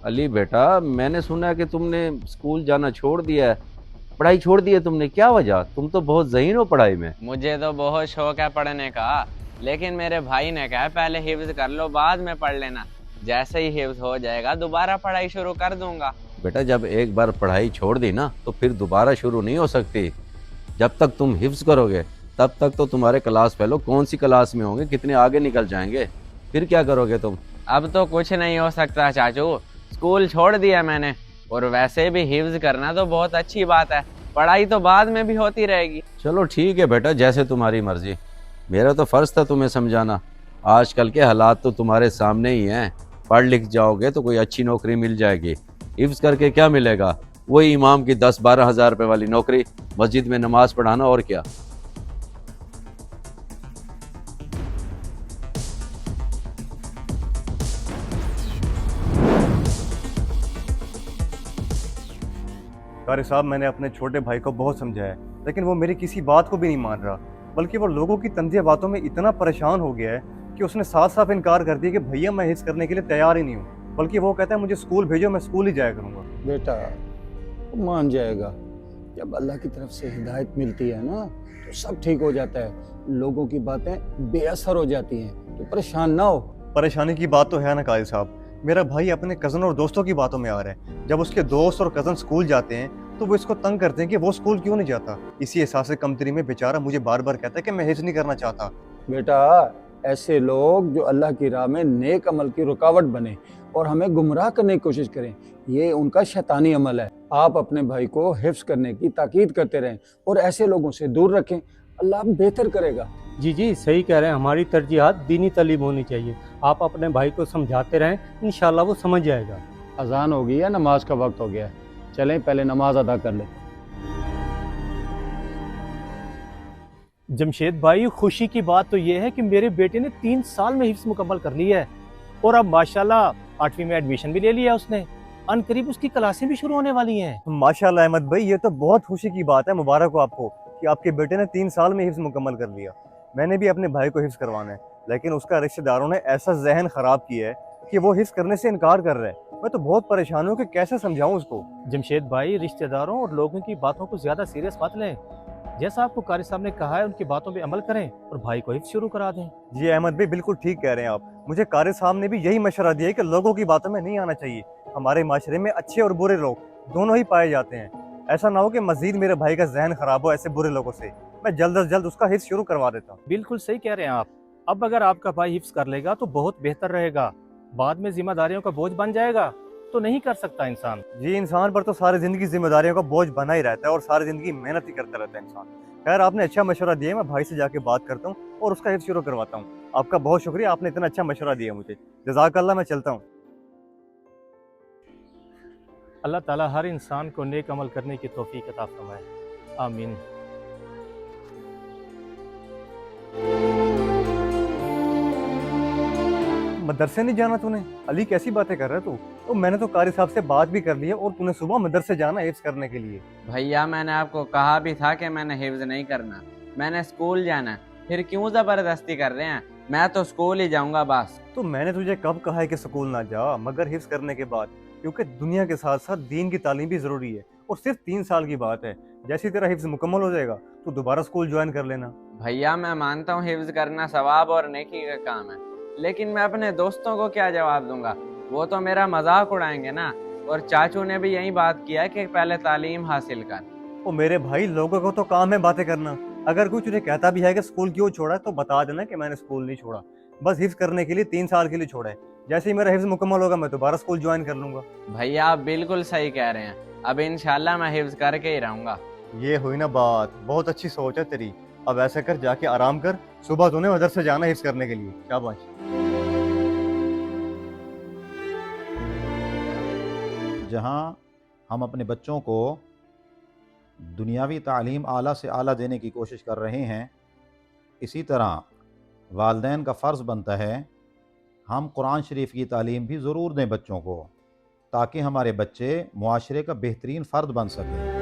अली बेटा, मैंने सुना है कि तुमने स्कूल जाना छोड़ दिया है। पढ़ाई छोड़ दी है तुमने, क्या वजह? तुम तो बहुत ज़हीन हो पढ़ाई में। मुझे तो बहुत शौक है पढ़ने का, लेकिन मेरे भाई ने कहा पहले हिफ्ज कर लो बाद में पढ़ लेना। जैसे ही हिफ्ज हो जाएगा दोबारा पढ़ाई शुरू कर दूंगा। बेटा, जब एक बार पढ़ाई छोड़ दी ना तो फिर दोबारा शुरू नहीं हो सकती। जब तक तुम हिफ्ज करोगे तब तक तो तुम्हारे क्लास फेलो कौन सी क्लास में होंगे, कितने आगे निकल जाएंगे। फिर क्या करोगे तुम? अब तो कुछ नहीं हो सकता चाचू, स्कूल छोड़ दिया मैंने। और वैसे भी हिफ्ज करना तो बहुत अच्छी बात है, पढ़ाई तो बाद में भी होती रहेगी। चलो ठीक है बेटा, जैसे तुम्हारी मर्जी। मेरा तो फ़र्ज़ था तुम्हें समझाना। आजकल के हालात तो तुम्हारे सामने ही हैं। पढ़ लिख जाओगे तो कोई अच्छी नौकरी मिल जाएगी। हिफ्ज़ करके क्या मिलेगा? वही इमाम की 10-12 हज़ार रुपये वाली नौकरी, मस्जिद में नमाज पढ़ाना, और क्या। कारी साहब, मैंने अपने छोटे भाई को बहुत समझाया, लेकिन वो मेरी किसी बात को भी नहीं मान रहा। बल्कि वो लोगों की तंज़िया बातों में इतना परेशान हो गया है कि उसने साफ साफ इनकार कर दिया कि भैया मैं हिस्स करने के लिए तैयार ही नहीं हूँ। बल्कि वो कहता है मुझे स्कूल भेजो, मैं स्कूल ही जाया करूँगा। बेटा, वो मान जाएगा। जब अल्लाह की तरफ से हिदायत मिलती है ना तो सब ठीक हो जाता है। लोगों की बातें बेअसर हो जाती हैं, तो परेशान ना हो। परेशानी की बात तो है ना कारी साहब, मेरा भाई अपने कज़न और दोस्तों की बातों में आ रहा है। जब उसके दोस्त और कज़न स्कूल जाते हैं तो वो इसको तंग करते हैं कि वो स्कूल क्यों नहीं जाता। इसी एहसास कमतरी में बेचारा मुझे बार बार कहता है कि मैं हिस्स नहीं करना चाहता। बेटा, ऐसे लोग जो अल्लाह की राह में नेक अमल की रुकावट बने और हमें गुमराह करने की कोशिश करें, ये उनका शैतानी अमल है। आप अपने भाई को हिफ्ज करने की ताकीद करते रहें और ऐसे लोगों से दूर रखें। अल्लाह बेहतर करेगा। जी जी, सही कह रहे हैं। हमारी तरजीहात दीनी तालीम होनी चाहिए। आप अपने भाई को समझाते रहें, इंशाल्लाह वो समझ जाएगा। अजान हो गई है, नमाज का वक्त हो गया है। चलें पहले नमाज अदा कर लें। जमशेद भाई, खुशी की बात तो ये है कि मेरे बेटे ने 3 साल में हिफ्स मुकम्मल कर ली है और अब माशाल्लाह 8वीं में एडमिशन भी ले लिया उसने। अनकरीब उसकी क्लासें भी शुरू होने वाली हैं। माशाल्लाह अहमद भाई, ये तो बहुत खुशी की बात है। मुबारक हो आपको कि आपके बेटे ने 3 साल में हिफ्ज मुकम्मल कर लिया। मैंने भी अपने भाई को हिफ्ज करवाना है, लेकिन उसका रिश्तेदारों ने ऐसा जहन खराब किया है कि वो हिफ्ज करने से इनकार कर रहा है। मैं तो बहुत परेशान हूँ कि कैसे समझाऊं उसको। जमशेद भाई, रिश्तेदारों और लोगों की बातों को ज्यादा सीरियस मत लें। जैसा आपको कारी साहब ने कहा है उनकी बातों पे अमल करें और भाई को हिफ्ज शुरू करा दें। जी अहमद भाई, बिल्कुल ठीक कह रहे हैं आप। मुझे कारी साहब ने भी यही मशवरा दिया है कि लोगों की बातों में नहीं आना चाहिए। हमारे माशरे में अच्छे और बुरे लोग दोनों ही पाए जाते हैं। ऐसा ना हो कि मजीद मेरे भाई का जहन खराब हो ऐसे बुरे लोगों से। मैं जल्द अज जल्द उसका हिफ्ज शुरू करवा देता हूँ। बिल्कुल सही कह रहे हैं आप। अब अगर आपका भाई हिफ्ज कर लेगा तो बहुत बेहतर रहेगा। बाद में जिम्मेदारियों का बोझ बन जाएगा तो नहीं कर सकता इंसान। जी, इंसान पर तो सारी जिंदगी जिम्मेदारियों का बोझ बना ही रहता है और सारी जिंदगी मेहनत ही करता रहता है इंसान। खैर, आपने अच्छा मशवरा दिया है, मैं भाई से जाके बात करता हूँ और उसका हिफ्ज शुरू करवाता हूँ। आपका बहुत शुक्रिया, आपने इतना अच्छा मशवरा दिया मुझे। जज़ाकल्लाह, मैं चलता हूँ। अल्लाह ताला हर इंसान को नेक अमल करने की तौफीक अता फरमाए। आमीन। मदरसे नहीं जाना तूने? अली, कैसी बातें कर रहा है तू? तो मैंने तो कारी साहब से बात भी कर ली है और तूने सुबह मदरसे जाना हिफ्ज करने के लिए। भैया, मैंने आपको कहा भी था कि मैंने हिफ्ज नहीं करना, मैंने स्कूल जाना है। फिर क्यों जबरदस्ती कर रहे हैं? मैं तो स्कूल ही जाऊंगा बस। तो मैंने तुझे कब कहा है कि स्कूल ना जा, मगर हिफ्ज करने के बाद। क्योंकि दुनिया के साथ साथ दीन की तालीम भी जरूरी है और सिर्फ 3 साल की बात है। जैसे ही तेरा हिफ्ज मुकम्मल हो जाएगा तो दोबारा स्कूल ज्वाइन कर लेना। भैया, मैं मानता हूँ हिफ्ज करना सवाब और नेकी का काम है, लेकिन मैं अपने दोस्तों को क्या जवाब दूंगा? वो तो मेरा मजाक उड़ाएंगे ना। और चाचू ने भी यही बात किया कि पहले तालीम हासिल कर। ओ मेरे भाई, लोगों को तो काम है बातें करना। अगर कोई तुझे कहता भी है कि स्कूल क्यों छोड़ा तो बता देना कि मैंने स्कूल नहीं छोड़ा, बस हिफ्ज करने के लिए 3 साल के लिए छोड़ा है। जैसे ही मेरा हिफ्ज मुकम्मल होगा मैं दोबारा स्कूल ज्वाइन कर लूंगा। भैया, आप बिल्कुल सही कह रहे हैं। अब इंशाल्लाह मैं हिफ्ज करके ही रहूंगा। ये हुई ना बात, बहुत अच्छी सोच है तेरी। अब ऐसा कर, जाके आराम कर, सुबह तूने मदरसे जाना हिफ्ज करने के लिए। शाबाश। जहाँ हम अपने बच्चों को दुनियावी तालीम आला से आला देने की कोशिश कर रहे हैं, इसी तरह वालिदैन का फ़र्ज़ बनता है हम कुरान शरीफ की तालीम भी ज़रूर दें बच्चों को, ताकि हमारे बच्चे मुआशरे का बेहतरीन फ़र्द बन सकें।